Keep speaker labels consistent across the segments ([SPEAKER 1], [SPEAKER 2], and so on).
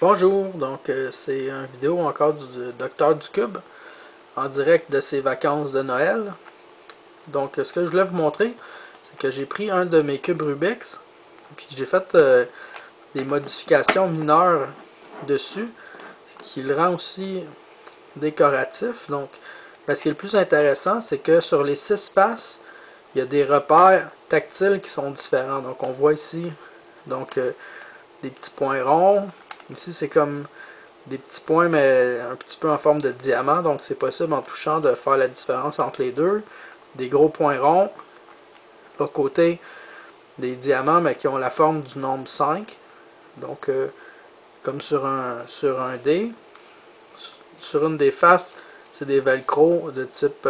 [SPEAKER 1] Bonjour, donc c'est une vidéo encore du Docteur du Cube en direct de ses vacances de Noël. Donc ce que je voulais vous montrer, c'est que j'ai pris un de mes cubes Rubik's, puis j'ai fait des modifications mineures dessus, ce qui le rend aussi décoratif. Donc ce qui est le plus intéressant, c'est que sur les 6 faces, il y a des repères tactiles qui sont différents. Donc on voit ici des petits points ronds. Ici, c'est comme des petits points, mais un petit peu en forme de diamant. Donc, c'est possible en touchant de faire la différence entre les deux. Des gros points ronds. L'autre côté, des diamants, mais qui ont la forme du nombre 5. Donc, comme sur un dé. Sur une des faces, c'est des velcro de type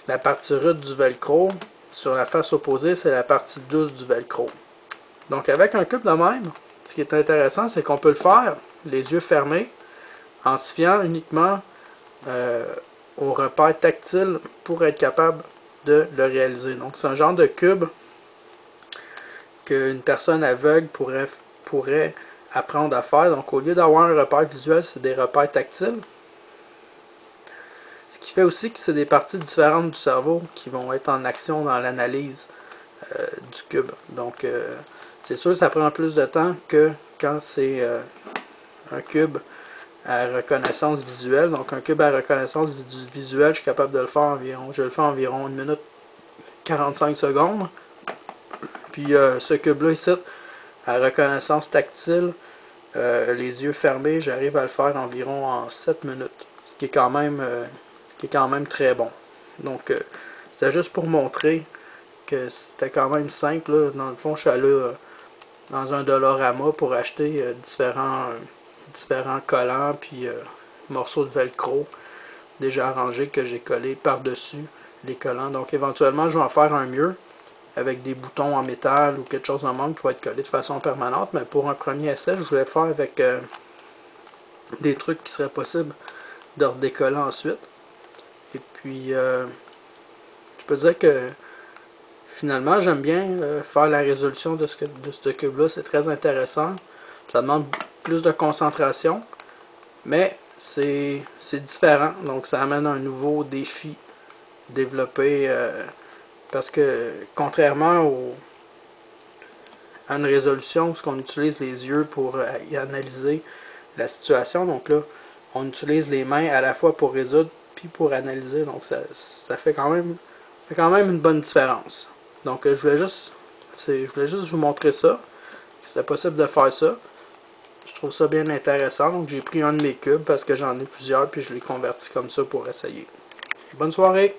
[SPEAKER 1] la partie rude du velcro. Sur la face opposée, c'est la partie douce du velcro. Donc, avec un cube de même, ce qui est intéressant, c'est qu'on peut le faire les yeux fermés en se fiant uniquement au repère tactile pour être capable de le réaliser. Donc c'est un genre de cube qu'une personne aveugle pourrait apprendre à faire. Donc au lieu d'avoir un repère visuel, c'est des repères tactiles. Ce qui fait aussi que c'est des parties différentes du cerveau qui vont être en action dans l'analyse du cube. Donc c'est sûr, ça prend plus de temps que quand c'est un cube à reconnaissance visuelle. Donc un cube à reconnaissance visuelle, je suis capable de le faire environ, je le fais environ 1 minute 45 secondes. Puis ce cube-là ici, à reconnaissance tactile, les yeux fermés, j'arrive à le faire environ en 7 minutes. Ce qui est quand même très bon. Donc c'était juste pour montrer que c'était quand même simple. Là. Dans le fond, je suis allé dans un Dollarama pour acheter différents collants puis morceaux de velcro déjà arrangés que j'ai collés par-dessus les collants. Donc éventuellement, je vais en faire un mieux avec des boutons en métal ou quelque chose de même qui va être collé de façon permanente. Mais pour un premier essai, je voulais faire avec des trucs qui seraient possibles de redécoller ensuite. Et puis, je peux dire que finalement, j'aime bien faire la résolution de ce cube-là. C'est très intéressant. Ça demande plus de concentration, mais c'est différent. Donc, ça amène un nouveau défi développé parce que, contrairement à une résolution, où on utilise les yeux pour y analyser la situation, donc là, on utilise les mains à la fois pour résoudre puis pour analyser. Donc, ça fait quand même une bonne différence. Donc je voulais juste vous montrer ça, que c'est possible de faire ça. Je trouve ça bien intéressant, donc j'ai pris un de mes cubes parce que j'en ai plusieurs, puis je l'ai converti comme ça pour essayer. Bonne soirée!